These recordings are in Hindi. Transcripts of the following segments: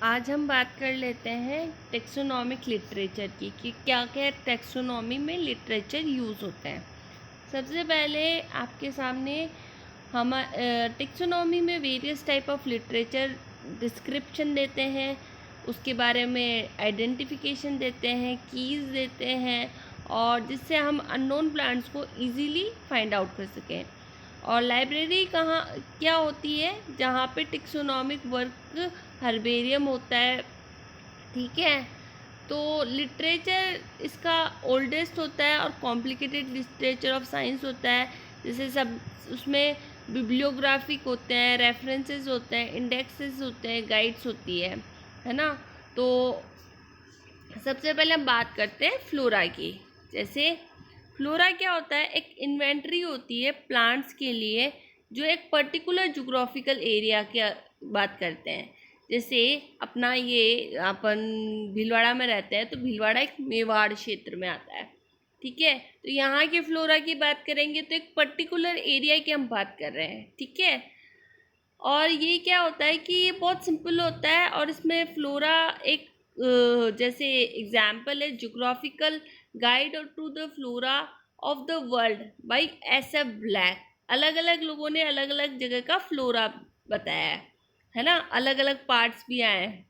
आज हम बात कर लेते हैं टेक्सोनॉमिक लिटरेचर की कि क्या क्या टेक्सोनॉमी में लिटरेचर यूज़ होते हैं। सबसे पहले आपके सामने हम टेक्सोनॉमी में various type of literature description देते हैं, उसके बारे में आइडेंटिफिकेशन देते हैं, कीज़ देते हैं, और जिससे हम अननोन प्लांट्स को इजीली फाइंड आउट कर सकें। और लाइब्रेरी कहाँ क्या होती है, जहाँ पे टेक्सोनॉमिक वर्क हर्बेरियम होता है। ठीक है, तो लिटरेचर इसका ओल्डेस्ट होता है और कॉम्प्लिकेटेड लिटरेचर ऑफ साइंस होता है। जैसे सब उसमें बिब्लियोग्राफिक होते हैं, रेफरेंसेस होते हैं, इंडेक्सेस होते हैं, गाइड्स होती है ना। तो सबसे पहले हम बात करते हैं फ्लोरा की। जैसे फ्लोरा क्या होता है, एक इन्वेंट्री होती है प्लांट्स के लिए जो एक पर्टिकुलर जोग्राफिकल एरिया की बात करते हैं। जैसे अपना ये अपन भीलवाड़ा में रहते हैं, तो भीलवाड़ा एक मेवाड़ क्षेत्र में आता है। ठीक है, तो यहाँ के फ्लोरा की बात करेंगे तो एक पर्टिकुलर एरिया की हम बात कर रहे हैं। ठीक है, और ये क्या होता है कि ये बहुत सिंपल होता है, और इसमें फ्लोरा एक जैसे एग्जाम्पल है geographical guide to the flora of the world by SF Black. अलग अलग लोगों ने अलग अलग जगह का फ्लोरा बताया है ना, अलग अलग पार्ट्स भी आए हैं।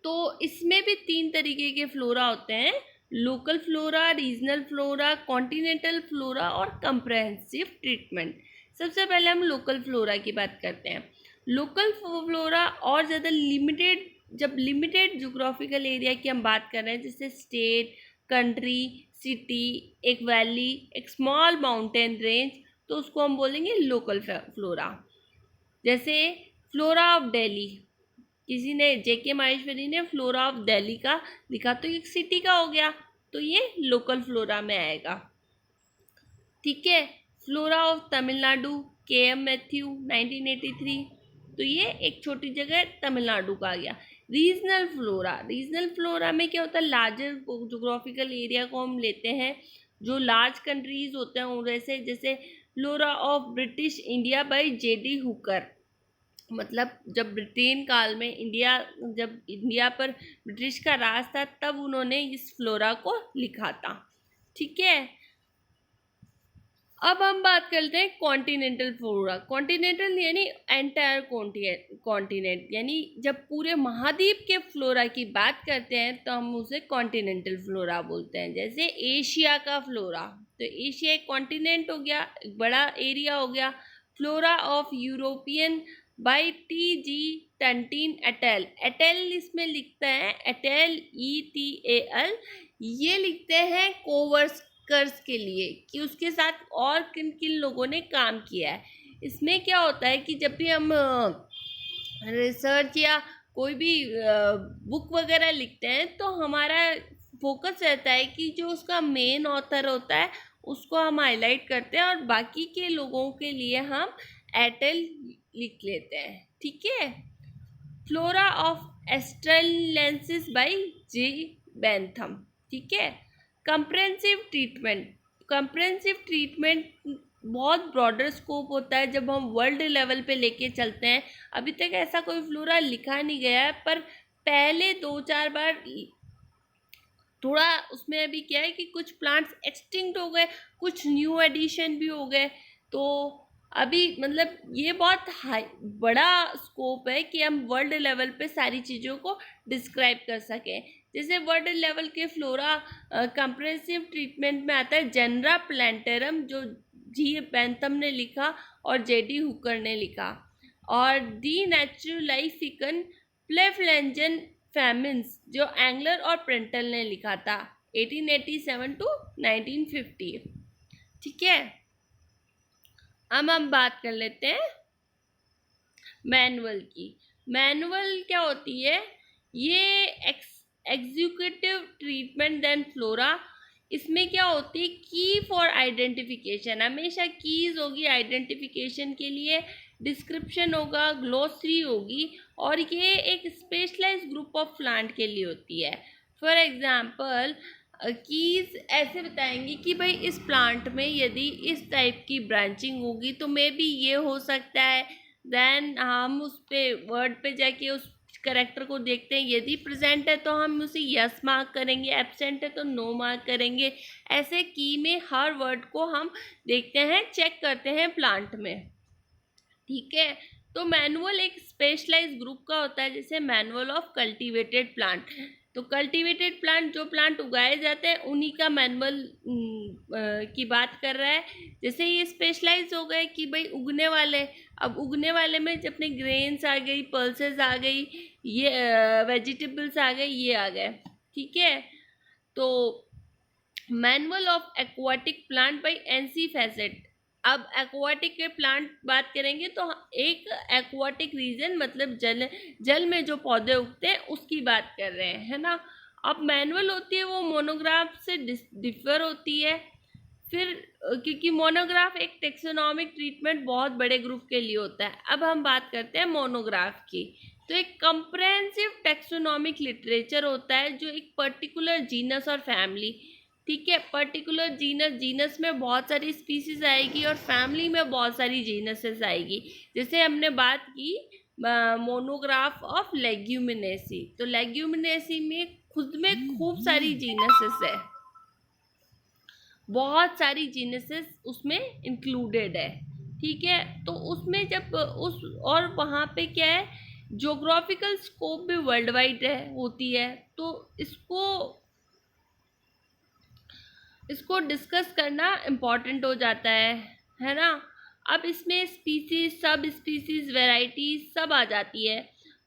तो इसमें भी 3 तरीके के फ्लोरा होते हैं: local flora, regional flora, continental flora और कंप्रहेंसिव ट्रीटमेंट। सबसे पहले हम लोकल फ्लोरा की बात करते हैं। लोकल फ्लोरा और ज़्यादा लिमिटेड, जब लिमिटेड जोग्राफिकल एरिया की हम बात कर रहे हैं, जैसे स्टेट, कंट्री, सिटी, एक वैली, एक स्मॉल माउंटेन रेंज, तो उसको हम बोलेंगे लोकल फ्लोरा। जैसे फ्लोरा ऑफ दिल्ली, किसी ने JK माहेश्वरी ने फ्लोरा ऑफ दिल्ली का लिखा तो एक सिटी का हो गया, तो ये लोकल फ्लोरा में आएगा। ठीक है, Flora of Tamil Nadu, KM Matthew 1983, तो ये एक छोटी जगह तमिलनाडु का आ गया। रीजनल फ्लोरा, रीजनल फ्लोरा में क्या होता है, लार्जर जोग्राफिकल एरिया को हम लेते हैं, जो लार्ज कंट्रीज होते हैं वैसे, जैसे flora of British India by JD Hooker. मतलब जब ब्रिटेन काल में जब इंडिया पर ब्रिटिश का राज था, तब उन्होंने इस फ्लोरा को लिखा था। ठीक है, अब हम बात करते हैं कॉन्टिनेंटल फ्लोरा। कॉन्टिनेंटल यानी एंटायर कॉन्टिनेंट, यानी जब पूरे महाद्वीप के फ्लोरा की बात करते हैं तो हम उसे कॉन्टिनेंटल फ्लोरा बोलते हैं। जैसे एशिया का फ्लोरा, तो एशिया एक कॉन्टिनेंट हो गया, एक बड़ा एरिया हो गया। Flora of European by TG Tutin et al. Et al इसमें लिखता है, एटेल ETAL, ये लिखते हैं कोवर्कर्स के लिए कि उसके साथ और किन किन लोगों ने काम किया है। इसमें क्या होता है कि जब भी हम रिसर्च या कोई भी बुक वगैरह लिखते हैं, तो हमारा फोकस रहता है कि जो उसका मेन ऑथर होता है उसको हम हाईलाइट करते हैं, और बाकी के लोगों के लिए हम एटेल लिख लेते हैं। ठीक है, Flora of Australiensis by J. Bentham. ठीक है, कंप्रेहेंसिव ट्रीटमेंट। कंप्रेहेंसिव ट्रीटमेंट बहुत ब्रॉडर स्कोप होता है जब हम वर्ल्ड लेवल पे लेके चलते हैं। अभी तक ऐसा कोई फ्लोरा लिखा नहीं गया है, पर पहले 2-4 बार थोड़ा उसमें अभी क्या है कि कुछ प्लांट्स एक्सटिंक्ट हो गए, कुछ न्यू एडिशन भी हो गए। तो अभी मतलब ये बहुत बड़ा स्कोप है कि हम वर्ल्ड लेवल पे सारी चीज़ों को डिस्क्राइब कर सकें। जैसे वर्ल्ड लेवल के फ्लोरा कंप्रेहेंसिव ट्रीटमेंट में आता है जेनरा प्लांटेरम, जो G. बेंथम ने लिखा और JD हुकर ने लिखा, और दी नेचुरलाइफिकन प्लेफ्लेंजन फेमिन्स, जो एंगलर और प्रेंटल ने लिखा था 1887 to 1950। ठीक है, अब हम बात कर लेते हैं मैनुअल की। मैनुअल क्या होती है, ये एग्जीक्यूटिव ट्रीटमेंट देन फ्लोरा। इसमें क्या होती है, की फॉर आइडेंटिफिकेशन, हमेशा कीज होगी आइडेंटिफिकेशन के लिए, डिस्क्रिप्शन होगा, ग्लोसरी होगी, और ये एक स्पेशलाइज्ड ग्रुप ऑफ प्लांट के लिए होती है। फॉर एग्जांपल कीज ऐसे बताएंगे कि भाई इस प्लांट में यदि इस टाइप की ब्रांचिंग होगी तो मे बी ये हो सकता है। देन हम उस पे वर्ड पे जाके उस करेक्टर को देखते हैं, यदि प्रेजेंट है तो हम उसे यस मार्क करेंगे, एब्सेंट है तो नो मार्क करेंगे। ऐसे की में हर वर्ड को हम देखते हैं, चेक करते हैं प्लांट में। ठीक है, तो मैनुअल एक स्पेशलाइज ग्रुप का होता है, जैसे मैनुअल ऑफ कल्टीवेटेड प्लांट। तो कल्टीवेटेड प्लांट, जो प्लांट उगाए जाते हैं उन्हीं का मैनुअल की बात कर रहा है। जैसे ये स्पेशलाइज हो गए कि भाई उगने वाले, अब उगने वाले में जब अपने ग्रेन्स आ गई, पल्सेस आ गई, ये वेजिटेबल्स आ गए, ये आ गए। ठीक है, तो manual of aquatic plant by NC facet. अब एक्वाटिक के प्लांट बात करेंगे तो एक एक्वाटिक रीजन मतलब जल में जो पौधे उगते हैं उसकी बात कर रहे हैं, है ना। अब मैनुअल होती है वो मोनोग्राफ से डिफर होती है। फिर क्योंकि मोनोग्राफ एक टेक्सोनॉमिक ट्रीटमेंट बहुत बड़े ग्रुप के लिए होता है। अब हम बात करते हैं मोनोग्राफ की। तो एक कंप्रहेंसिव टेक्सोनॉमिक लिटरेचर होता है जो एक पर्टिकुलर जीनस और फैमिली, ठीक है, पर्टिकुलर जीनस में बहुत सारी स्पीसीज आएगी और फैमिली में बहुत सारी जीनसेस आएगी। जैसे हमने बात की मोनोग्राफ ऑफ लेग्यूमिनेसी, तो लेग्यूमिनेसी में खुद में खूब सारी जीनसेस है, बहुत सारी जीनसेस उसमें इंक्लूडेड है। ठीक है, तो उसमें जब उस और वहाँ पे क्या है, ज्योग्राफिकल स्कोप भी वर्ल्ड वाइड होती है। तो इसको डिस्कस करना इम्पॉर्टेंट हो जाता है ना। अब इसमें स्पीसीज, सब स्पीसीज, वेराइटीज सब आ जाती है।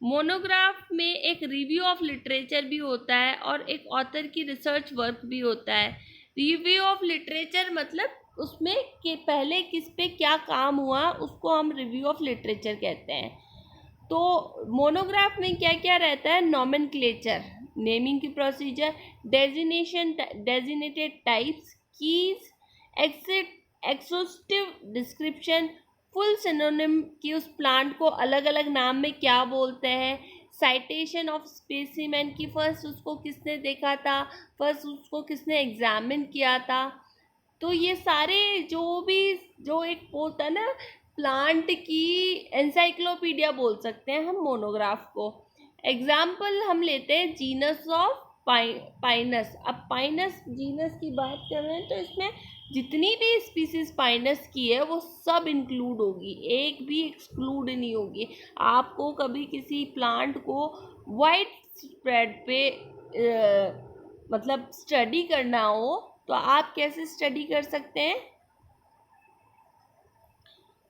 मोनोग्राफ में एक रिव्यू ऑफ लिटरेचर भी होता है और एक ऑथर की रिसर्च वर्क भी होता है। रिव्यू ऑफ लिटरेचर मतलब उसमें कि पहले किस पे क्या काम हुआ उसको हम रिव्यू ऑफ लिटरेचर कहते हैं। तो मोनोग्राफ में क्या क्या रहता है, नॉमेनक्लेचर, नेमिंग की procedure, designated types, keys, exhaustive description, full synonym कि उस प्लांट को अलग अलग नाम में क्या बोलते हैं, साइटेशन ऑफ स्पेसिमेन की फर्स्ट उसको किसने देखा था, फर्स्ट उसको किसने एग्जामिन किया था। तो ये सारे जो एक होता है ना प्लांट की एनसाइक्लोपीडिया बोल सकते हैं हम मोनोग्राफ को। एग्जाम्पल हम लेते हैं जीनस ऑफ पाइनस। अब पाइनस जीनस की बात कर रहे हैं तो इसमें जितनी भी स्पीसीज पाइनस की है वो सब इंक्लूड होगी, एक भी एक्सक्लूड नहीं होगी। आपको कभी किसी प्लांट को वाइड स्प्रेड पे मतलब स्टडी करना हो तो आप कैसे स्टडी कर सकते हैं,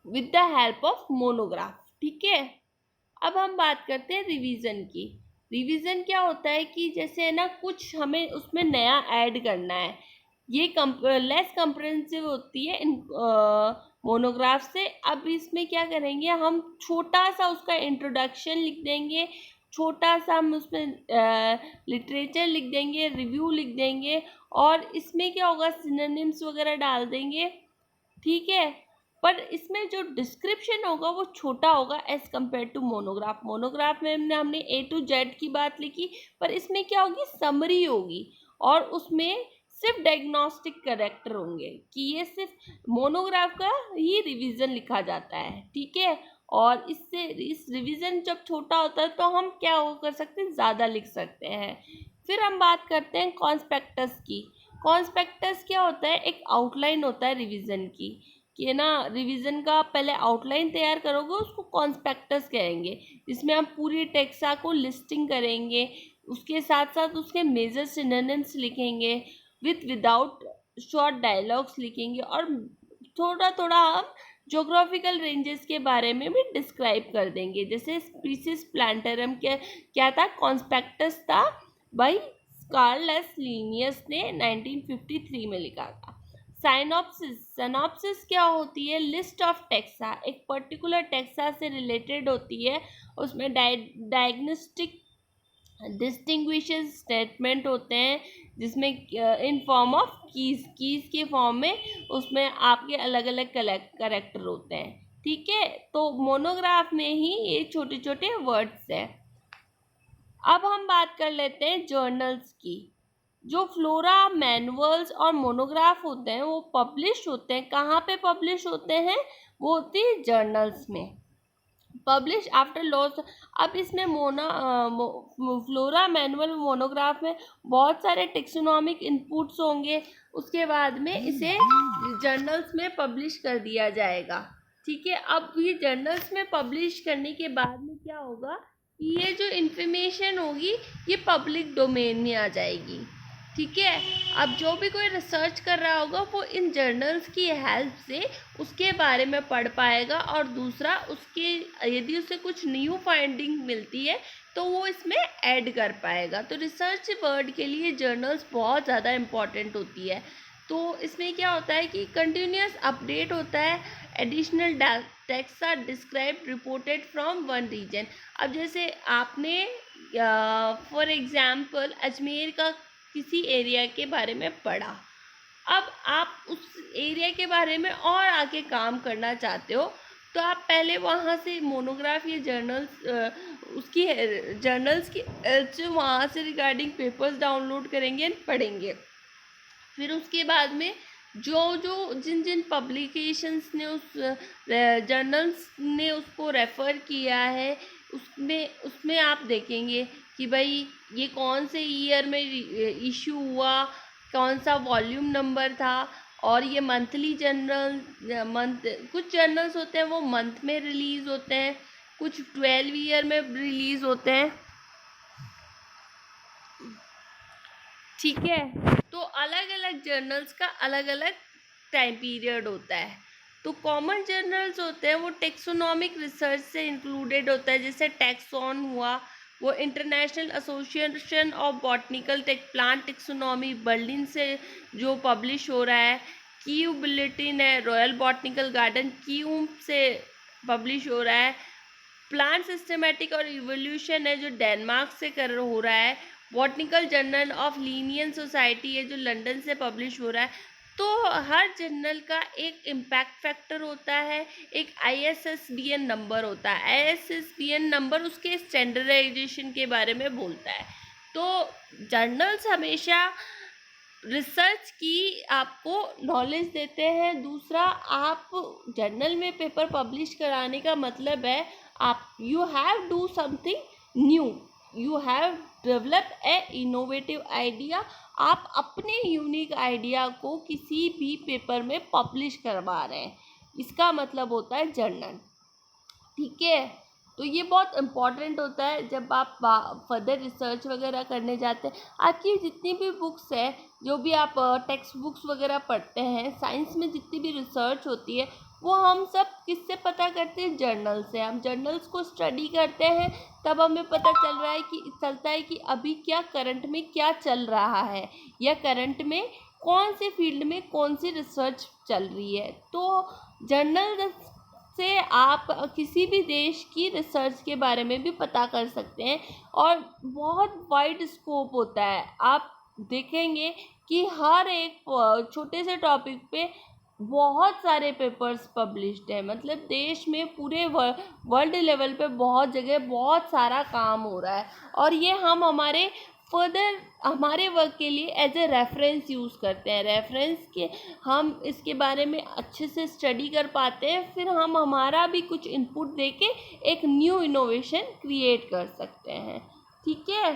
with the help of monograph. ठीक है, अब हम बात करते हैं रिवीजन की। रिवीजन क्या होता है कि जैसे है ना कुछ हमें उसमें नया ऐड करना है, ये लेस कंप्रेहेंसिव होती है इन मोनोग्राफ से। अब इसमें क्या करेंगे, हम छोटा सा उसका इंट्रोडक्शन लिख देंगे, छोटा सा हम उसमें लिटरेचर लिख देंगे, रिव्यू लिख देंगे और इसमें क्या होगा, सिनोनिम्स वगैरह डाल देंगे। ठीक है, पर इसमें जो डिस्क्रिप्शन होगा वो छोटा होगा as compare to monograph. Monograph में हमने ए टू जेड की बात लिखी, पर इसमें क्या होगी, समरी होगी और उसमें सिर्फ डायग्नोस्टिक करेक्टर होंगे कि ये सिर्फ मोनोग्राफ का ही रिवीजन लिखा जाता है। ठीक है, और इस रिवीजन जब छोटा होता है तो हम क्या कर सकते हैं, ज़्यादा लिख सकते हैं। फिर हम बात करते हैं कॉन्स्पेक्टस की। कॉन्स्पेक्टस क्या होता है, एक आउटलाइन होता है रिवीजन की, कि ना रिवीजन का पहले आउटलाइन तैयार करोगे उसको कॉन्स्पेक्टस कहेंगे, जिसमें हम पूरी टेक्सा को लिस्टिंग करेंगे, उसके साथ साथ उसके मेजर सिनोनिम्स लिखेंगे, विदाउट शॉर्ट डायलॉग्स लिखेंगे और थोड़ा थोड़ा हम ज्योग्राफिकल रेंजेस के बारे में भी डिस्क्राइब कर देंगे। जैसे स्पीसीज प्लांटरम क्या था, कॉन्स्पेक्टस था भाई कार्लस लिनियस ने 1953 में लिखा था। सिनॉप्सिस क्या होती है, लिस्ट ऑफ टेक्सा, एक पर्टिकुलर टेक्सा से रिलेटेड होती है, उसमें डायग्नोस्टिक डिस्टिंग्विशेस स्टेटमेंट होते हैं जिसमें इन फॉर्म ऑफ कीज के फॉर्म में उसमें आपके अलग अलग करेक्टर होते हैं। ठीक है, तो मोनोग्राफ में ही ये छोटे छोटे वर्ड्स हैं। अब हम बात कर लेते हैं जर्नल्स की। जो फ्लोरा मैनुअल्स और मोनोग्राफ होते हैं वो पब्लिश होते हैं, कहाँ पे पब्लिश होते हैं, वो होती है जर्नल्स में। Publish after loss. अब इसमें फ्लोरा मैनुअल मोनोग्राफ में बहुत सारे टेक्सोनॉमिक इनपुट्स होंगे, उसके बाद में इसे जर्नल्स में पब्लिश कर दिया जाएगा। ठीक है, अब ये जर्नल्स में पब्लिश करने के बाद में क्या होगा कि ये जो इन्फॉर्मेशन होगी ये पब्लिक डोमेन में आ जाएगी। ठीक है, अब जो भी कोई रिसर्च कर रहा होगा वो इन जर्नल्स की हेल्प से उसके बारे में पढ़ पाएगा, और दूसरा उसके यदि उसे कुछ न्यू फाइंडिंग मिलती है तो वो इसमें ऐड कर पाएगा। तो रिसर्च वर्ड के लिए जर्नल्स बहुत ज़्यादा इम्पॉर्टेंट होती है। तो इसमें क्या होता है कि कंटिन्यूस अपडेट होता है, additional text are describe reported from one region. अब जैसे आपने फॉर एग्जांपल अजमेर का किसी एरिया के बारे में पढ़ा, अब आप उस एरिया के बारे में और आगे काम करना चाहते हो तो आप पहले वहाँ से मोनोग्राफ या जर्नल्स उसकी जर्नल्स की जो वहाँ से रिगार्डिंग पेपर्स डाउनलोड करेंगे एंड पढ़ेंगे। फिर उसके बाद में जिन जिन पब्लिकेशंस ने उस जर्नल्स ने उसको रेफ़र किया है उसमें आप देखेंगे कि भाई ये कौन से ईयर में इशू हुआ, कौन सा वॉल्यूम नंबर था, और ये मंथली कुछ जर्नल्स होते हैं वो मंथ में रिलीज़ होते हैं, कुछ 12 ईयर में रिलीज़ होते हैं। ठीक है, तो अलग अलग जर्नल्स का अलग अलग टाइम पीरियड होता है। तो कॉमन जर्नल्स होते हैं वो टेक्सोनॉमिक रिसर्च से इंक्लूडेड होता है, जैसे टैक्सॉन हुआ, वो international association of botanical plant taxonomy Berlin से जो पब्लिश हो रहा है, कीव बुलेटिन है, रॉयल बॉटनिकल गार्डन कीव से पब्लिश हो रहा है, प्लांट सिस्टमेटिक और इवोल्यूशन है जो डेनमार्क से हो रहा है, botanical journal of Linnean society है जो लंदन से पब्लिश हो रहा है। तो हर जर्नल का एक इम्पैक्ट फैक्टर होता है, एक ISSBN नंबर होता है। ISSBN नंबर उसके स्टैंडर्डाइजेशन के बारे में बोलता है। तो जर्नल्स हमेशा रिसर्च की आपको नॉलेज देते हैं। दूसरा, आप जर्नल में पेपर पब्लिश कराने का मतलब है आप you have do something new, you have develop a innovative idea. आप अपने यूनिक आइडिया को किसी भी पेपर में पब्लिश करवा रहे हैं, इसका मतलब होता है जर्नल। ठीक है, तो ये बहुत इम्पॉर्टेंट होता है जब आप फर्दर रिसर्च वगैरह करने जाते हैं। आपकी जितनी भी बुक्स है, जो भी आप टेक्स्ट बुक्स वगैरह पढ़ते हैं, साइंस में जितनी भी रिसर्च होती है वो हम सब किससे पता करते हैं? जर्नल से। हम जर्नल्स को स्टडी करते हैं तब हमें पता चलता है कि अभी क्या करंट में क्या चल रहा है, या करंट में कौन से फील्ड में कौन सी रिसर्च चल रही है। तो जर्नल से आप किसी भी देश की रिसर्च के बारे में भी पता कर सकते हैं, और बहुत वाइड स्कोप होता है। आप देखेंगे कि हर एक छोटे से टॉपिक पे बहुत सारे पेपर्स पब्लिश्ड है, मतलब देश में पूरे वर्ल्ड लेवल पे बहुत जगह बहुत सारा काम हो रहा है, और ये हम हमारे वर्क के लिए एज ए रेफरेंस यूज़ करते हैं। रेफरेंस के हम इसके बारे में अच्छे से स्टडी कर पाते हैं, फिर हम हमारा भी कुछ इनपुट देके एक न्यू इनोवेशन क्रिएट कर सकते हैं। ठीक है।